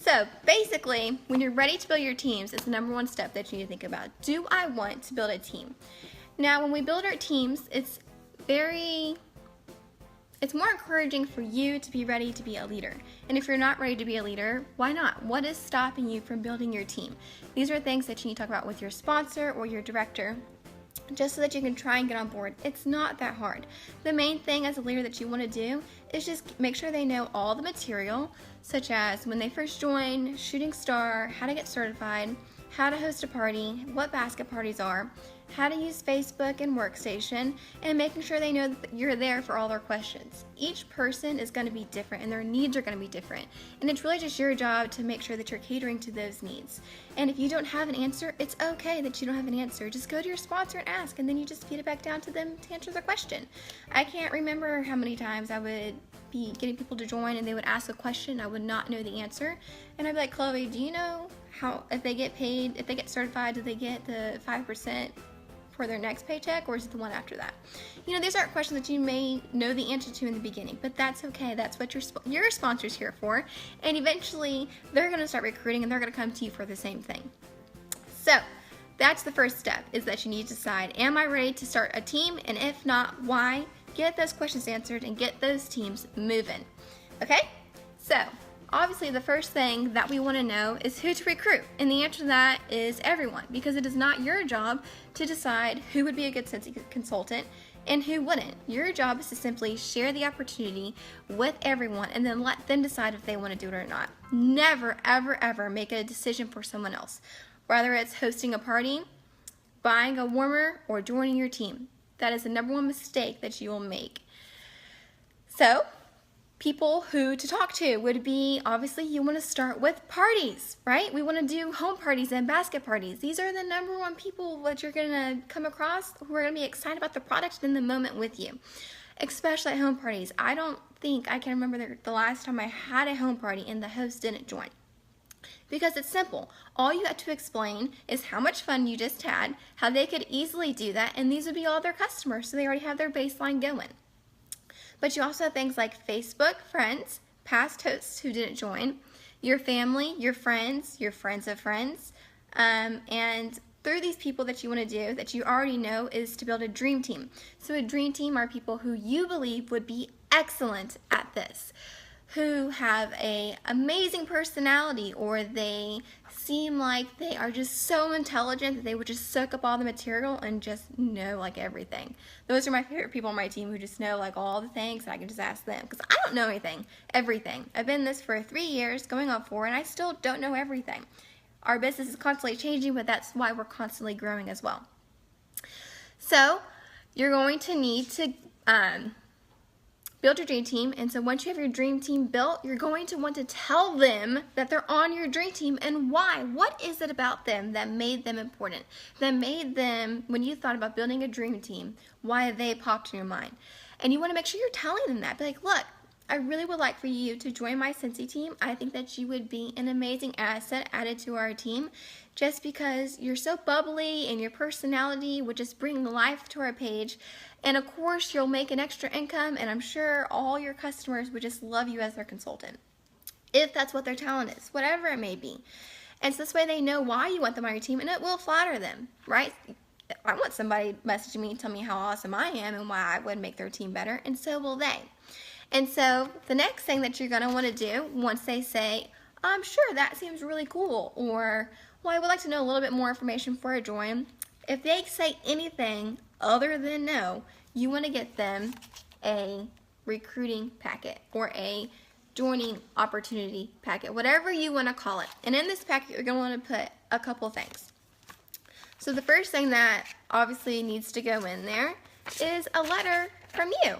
So basically, when you're ready to build your teams, it's the number one step that you need to think about. Do I want to build a team? Now, when we build our teams, it's more encouraging for you to be ready to be a leader. And if you're not ready to be a leader, why not? What is stopping you from building your team? These are things that you need to talk about with your sponsor or your director, just so that you can try and get on board. It's not that hard. The main thing as a leader that you want to do is just make sure they know all the material, such as when they first join, Shooting Star, how to get certified, how to host a party, what basket parties are, how to use Facebook and Workstation, and making sure they know that you're there for all their questions. Each person is going to be different and their needs are going to be different, and it's really just your job to make sure that you're catering to those needs. And if you don't have an answer, it's okay that you don't have an answer. Just go to your sponsor and ask, and then you just feed it back down to them to answer their question. I can't remember how many times I would be getting people to join and they would ask a question, I would not know the answer, and I'd be like, Chloe, do you know how, if they get paid, if they get certified, do they get the 5% for their next paycheck, or is it the one after that? You know, these aren't questions that you may know the answer to in the beginning, but that's okay. That's what your sponsor's here for, and eventually they're going to start recruiting and they're going to come to you for the same thing. So that's the first step, is that you need to decide, am I ready to start a team, and if not, why? Get those questions answered and get those teams moving. Okay? So obviously, the first thing that we want to know is who to recruit, and the answer to that is everyone, because it is not your job to decide who would be a good Scentsy consultant and who wouldn't. Your job is to simply share the opportunity with everyone and then let them decide if they want to do it or not. Never, ever, ever make a decision for someone else, whether it's hosting a party, buying a warmer, or joining your team. That is the number one mistake that you will make. So people who to talk to would be, obviously you want to start with parties, right? We want to do home parties and basket parties. These are the number one people that you're going to come across who are going to be excited about the product in the moment with you, especially at home parties. I don't think I can remember the last time I had a home party and the host didn't join. Because it's simple. All you have to explain is how much fun you just had, how they could easily do that, and these would be all their customers, so they already have their baseline going. But you also have things like Facebook friends, past hosts who didn't join, your family, your friends of friends, and through these people that you want to do, that you already know, is to build a dream team. So a dream team are people who you believe would be excellent at this, who have a amazing personality, or they seem like they are just so intelligent that they would just soak up all the material and just know like everything. Those are my favorite people on my team, who just know like all the things, and I can just ask them, because I don't know everything. I've been in this for 3 years, going on 4, and I still don't know everything. Our business is constantly changing, but that's why we're constantly growing as well. So you're going to need to build your dream team, and so once you have your dream team built, you're going to want to tell them that they're on your dream team and why. What is it about them that made them important, that made them, when you thought about building a dream team, why they popped in your mind? And you want to make sure you're telling them that. Be like, look, I really would like for you to join my Scentsy team. I think that you would be an amazing asset added to our team, just because you're so bubbly and your personality would just bring life to our page. And of course, you'll make an extra income, and I'm sure all your customers would just love you as their consultant, if that's what their talent is, whatever it may be. And so this way they know why you want them on your team, and it will flatter them, right? I want somebody messaging me and tell me how awesome I am and why I would make their team better, and so will they. And so the next thing that you're going to want to do, once they say, I'm sure that seems really cool, or, well, I would like to know a little bit more information before I join. If they say anything other than no, you want to get them a recruiting packet or a joining opportunity packet, whatever you want to call it. And in this packet, you're going to want to put a couple things. So the first thing that obviously needs to go in there is a letter from you.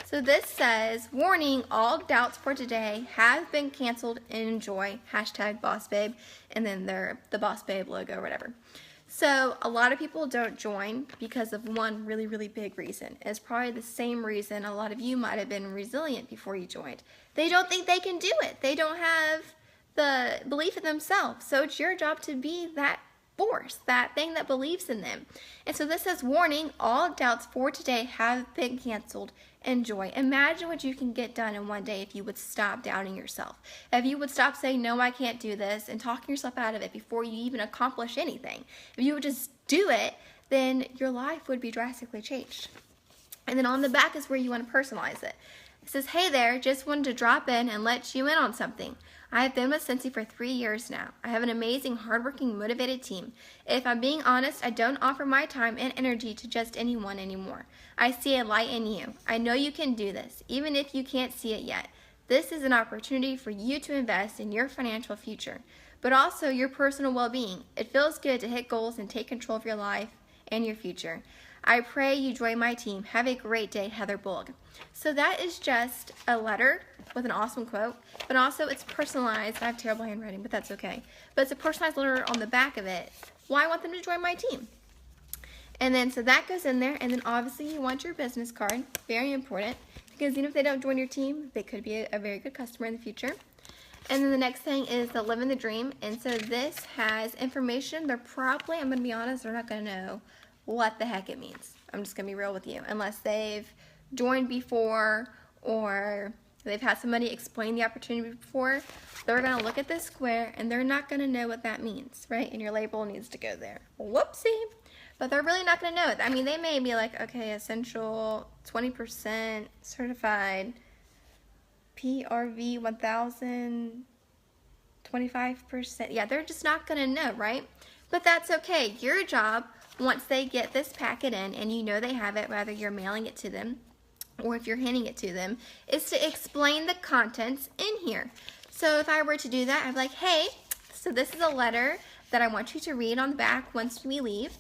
So this says, warning, all doubts for today have been canceled. Enjoy, #BossBabe, and then the Boss Babe logo or whatever. So a lot of people don't join because of one really, really big reason. It's probably the same reason a lot of you might have been resilient before you joined. They don't think they can do it. They don't have the belief in themselves. So it's your job to be that force, that thing that believes in them. And so this says, warning, all doubts for today have been canceled. and joy. Imagine what you can get done in one day if you would stop doubting yourself. If you would stop saying, no, I can't do this, and talking yourself out of it before you even accomplish anything. If you would just do it, then your life would be drastically changed. And then on the back is where you want to personalize it. It says, hey there, just wanted to drop in and let you in on something. I have been with Scentsy for 3 years now. I have an amazing, hardworking, motivated team. If I'm being honest, I don't offer my time and energy to just anyone anymore. I see a light in you. I know you can do this, even if you can't see it yet. This is an opportunity for you to invest in your financial future, but also your personal well-being. It feels good to hit goals and take control of your life and your future. I pray you join my team. Have a great day, Heather Bullock. So that is just a letter with an awesome quote, but also it's personalized. I have terrible handwriting, but that's okay. But it's a personalized letter on the back of it. Why I want them to join my team. And then, so that goes in there, and then obviously you want your business card. Very important, because even if they don't join your team, they could be a very good customer in the future. And then the next thing is the Living the Dream, and so this has information. They're probably, I'm going to be honest, they're not going to know what the heck it means. I'm just going to be real with you. Unless they've joined before or they've had somebody explain the opportunity before, they're going to look at this square and they're not going to know what that means, right? And your label needs to go there. Whoopsie. But they're really not going to know it. I mean, they may be like, okay, essential, 20% certified, PRV 1000, 25%. Yeah, they're just not going to know, right? But that's okay. Your job, once they get this packet in and you know they have it, whether you're mailing it to them or if you're handing it to them, is to explain the contents in here. So if I were to do that, I'm like, hey, so this is a letter that I want you to read on the back once we leave.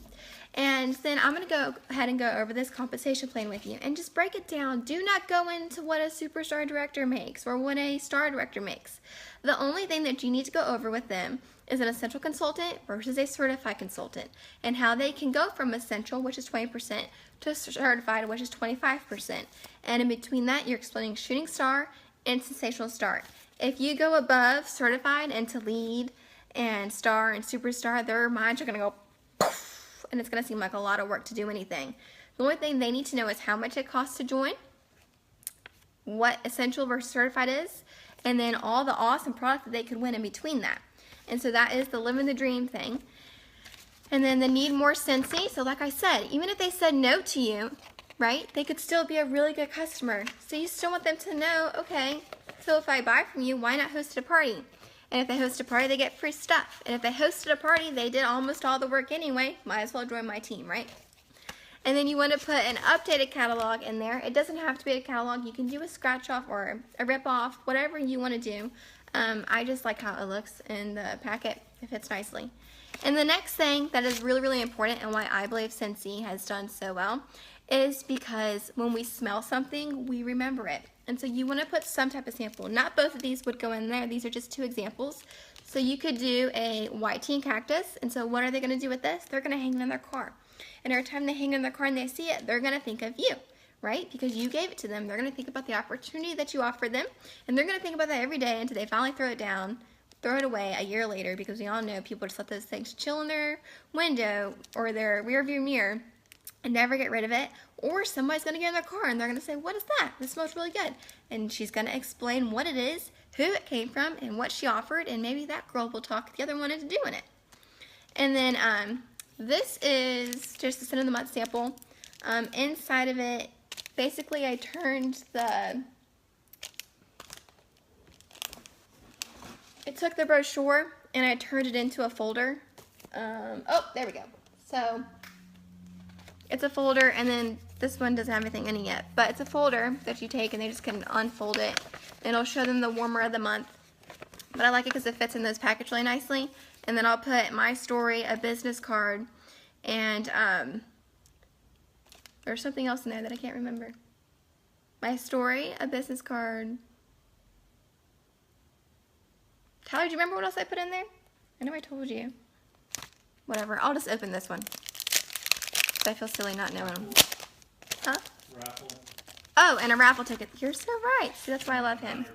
And then I'm going to go ahead and go over this compensation plan with you and just break it down. Do not go into what a superstar director makes or what a star director makes. The only thing that you need to go over with them is an essential consultant versus a certified consultant, and how they can go from essential, which is 20%, to certified, which is 25%. And in between that, you're explaining shooting star and sensational star. If you go above certified into lead and star and superstar, their minds are going to go poof, and it's going to seem like a lot of work to do anything. The only thing they need to know is how much it costs to join, what essential versus certified is, and then all the awesome products that they could win in between that. And so that is the Living the Dream thing. And then the Need More Scentsy. So like I said, even if they said no to you, right, they could still be a really good customer. So you still want them to know, okay, so if I buy from you, why not host a party? And if they host a party, they get free stuff. And if they hosted a party, they did almost all the work anyway. Might as well join my team, right? And then you want to put an updated catalog in there. It doesn't have to be a catalog. You can do a scratch off or a rip off, whatever you want to do. I just like how it looks in the packet. It fits nicely. And the next thing that is really, really important and why I believe Scentsy has done so well is because when we smell something, we remember it. And so you want to put some type of sample. Not both of these would go in there. These are just two examples. So you could do a white tea and cactus. And so what are they going to do with this? They're going to hang it in their car. And every time they hang it in their car and they see it, they're going to think of you, right? Because you gave it to them. They're going to think about the opportunity that you offered them. And they're going to think about that every day until they finally throw it down, throw it away a year later, because we all know people just let those things chill in their window or their rear view mirror and never get rid of it. Or somebody's going to get in their car and they're going to say, what is that? This smells really good. And she's going to explain what it is, who it came from, and what she offered, and maybe that girl will talk the other one into doing it. And then this is just a Scent of the Month sample. Inside of it, basically I turned it took the brochure and I turned it into a folder. Oh, there we go. So it's a folder, and then this one doesn't have anything in it yet, but it's a folder that you take and they just can unfold it, and it'll show them the warmer of the month. But I like it because it fits in this package really nicely. And then I'll put my story, a business card, and there's something else in there that I can't remember. My story, a business card. Tyler, do you remember what else I put in there? I know I told you. Whatever, I'll just open this one. I feel silly not knowing. Huh? Raffle. Oh, and a raffle ticket. You're so right. See, that's why I love him.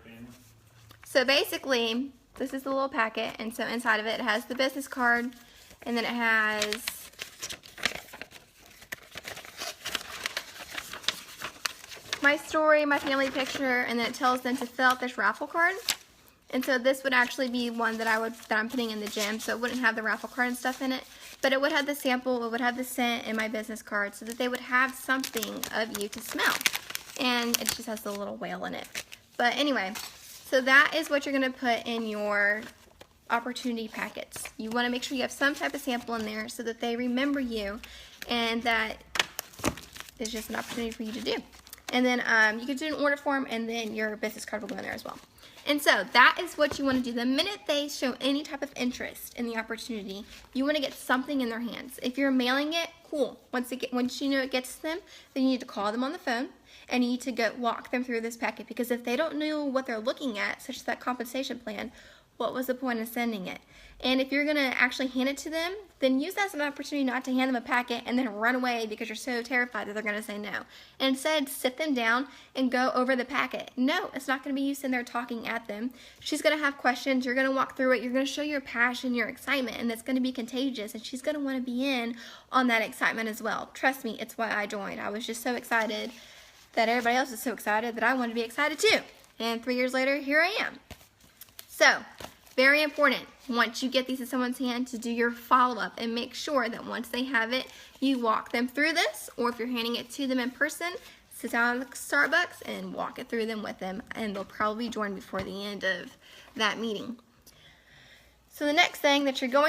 So basically, this is the little packet, and so inside of it, it has the business card, and then it has my story, my family picture, and then it tells them to fill out this raffle card. And so this would actually be one that I'm putting in the gym, so it wouldn't have the raffle card and stuff in it, but it would have the sample, it would have the scent, and my business card, so that they would have something of you to smell. And it just has the little whale in it. But anyway, so that is what you're going to put in your opportunity packets. You want to make sure you have some type of sample in there so that they remember you, and that is just an opportunity for you to do. And then you can do an order form, and then your business card will go in there as well. And so that is what you want to do. The minute they show any type of interest in the opportunity, you want to get something in their hands. If you're mailing it, cool. Once you know it gets to them, then you need to call them on the phone, and you need to go walk them through this packet, because if they don't know what they're looking at, such as that compensation plan, what was the point of sending it? And if you're going to actually hand it to them, then use that as an opportunity not to hand them a packet and then run away because you're so terrified that they're going to say no. And instead, sit them down and go over the packet. No, it's not going to be you sitting there talking at them. She's going to have questions. You're going to walk through it. You're going to show your passion, your excitement, and that's going to be contagious. And she's going to want to be in on that excitement as well. Trust me, it's why I joined. I was just so excited that everybody else is so excited that I wanted to be excited too. And 3 years later, here I am. So, very important, once you get these in someone's hand, to do your follow-up and make sure that once they have it, you walk them through this, or if you're handing it to them in person, sit down at the Starbucks and walk it through them with them, and they'll probably join before the end of that meeting. So the next thing that you're going